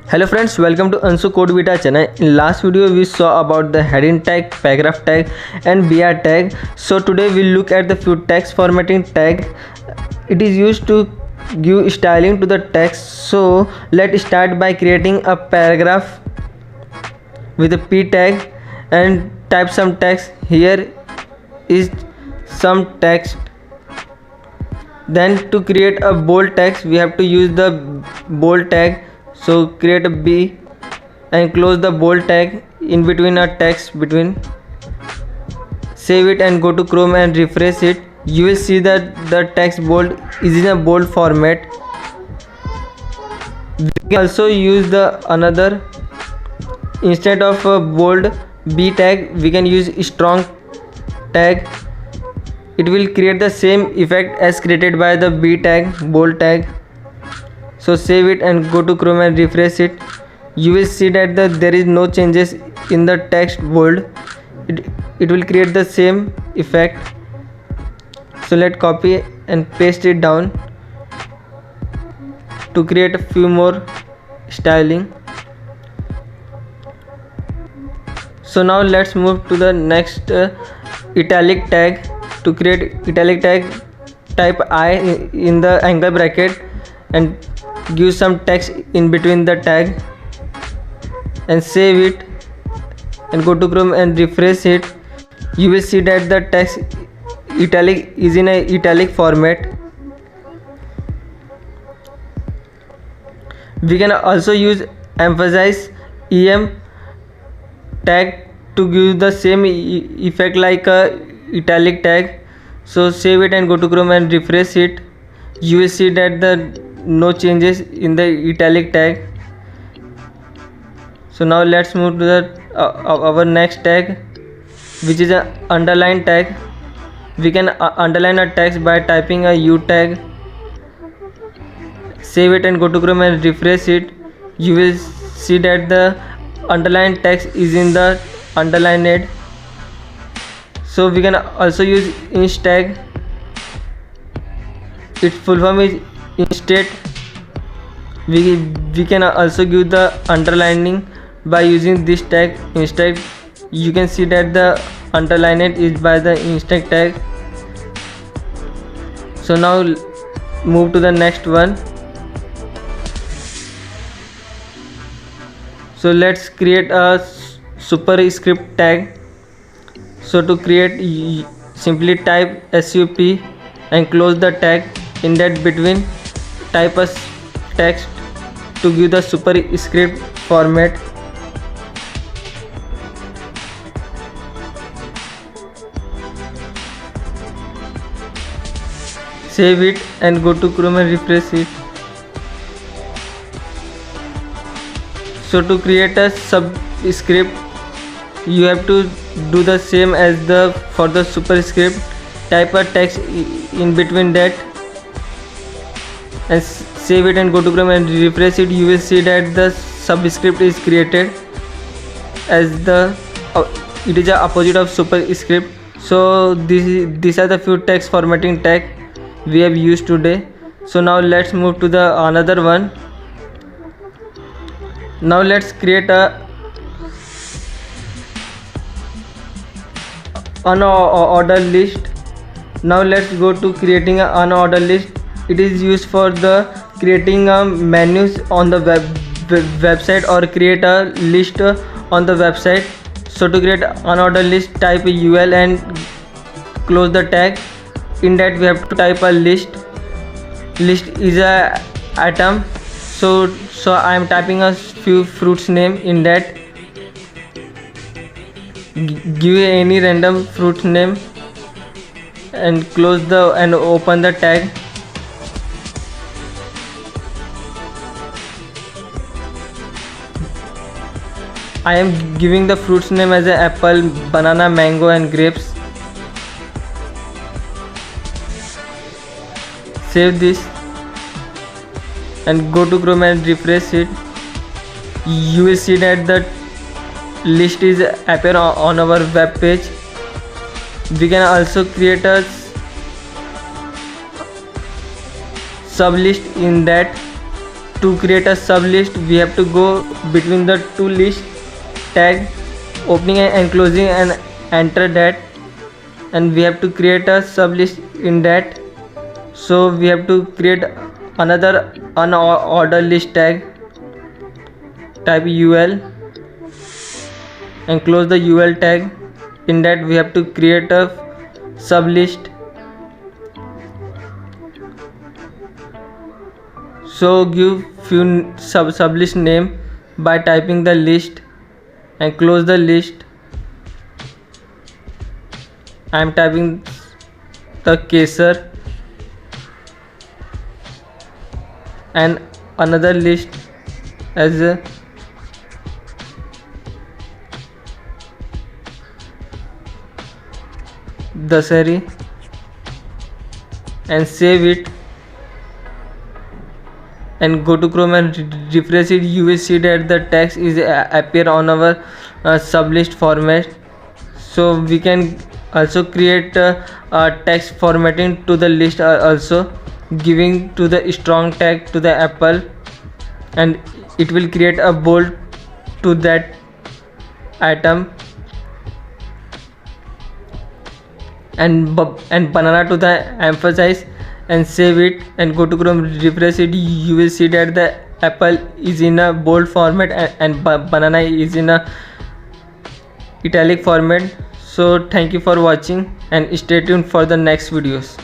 Hello friends, welcome to Ansu Code Vita channel. In last video we saw about the heading tag, paragraph tag and BR tag. So today we'll look at the few text formatting tag. It is used to give styling to the text. So let's start by creating a paragraph with a P tag and type some text. Here is some text. Then to create a bold text we have to use the bold tag. So create a B and close the bold tag in between a text between. Save it and go to Chrome and refresh it. You will see that the text bold is in a bold format. We can also use the another, instead of a bold B tag we can use strong tag. It will create the same effect as created by the B tag, bold tag. So save it and go to Chrome and refresh it. You will see that there is no changes in the text bold. It will create the same effect. So let's copy and paste it down to create a few more styling. So now let's move to the next italic tag. To create italic tag, type I in the angle bracket and give some text in between the tag and save it and go to Chrome and refresh it. You will see that the text italic is in a italic format. We can also use emphasize EM tag to give the same effect like a italic tag. So save it and go to Chrome and refresh it. You will see that no changes in the italic tag. So now let's move to the our next tag, which is a underline tag. We can underline a text by typing a U tag. Save it and go to Chrome and refresh it. You will see that the underline text is in the underlined. So we can also use inch tag. Its full form is instate. We can also give the underlining by using this tag instead. You can see that the underlined is by the instant tag. So now move to the next one. So let's create a superscript tag. So to create, simply type SUP and close the tag. In that between, type a text to give the superscript format. Save it and go to Chrome and refresh it. So to create a subscript, you have to do the same as for the superscript. Type a text in between that and save it and go to Chrome and refresh it. You will see that the subscript is created as it is the opposite of superscript. So these are the few text formatting tag we have used today. So now let's move to the another one. Now let's create a unordered list. Now let's go to creating an unordered list. It is used for the creating menus on the website or create a list on the website. So to create unordered list, type UL and close the tag. In that we have to type a list. List is a item. So I am typing a few fruits name in that. Give any random fruit name and close and open the tag. I am giving the fruits name as an apple, banana, mango and grapes. Save this and go to Chrome and refresh it. You will see that the list is appear on our web page. We can also create a sub list in that to create a sub list, we have to go between the two list tag, opening and closing, and enter that, and we have to create a sub list in that. So we have to create another unordered list tag, type ul and close the ul tag. In that we have to create a sub list. So give few sub list name by typing the list and close the list. I am typing the Kesar, and another list as a Dasari, and save it and go to Chrome and refresh it. You will see that the text is appear on our sublist format. So we can also create text formatting to the list, also giving to the strong tag to the apple, and it will create a bold to that item, and banana to the emphasize, and save it and go to Chrome, refresh it. You will see that the apple is in a bold format and banana is in a italic format. So thank you for watching and stay tuned for the next videos.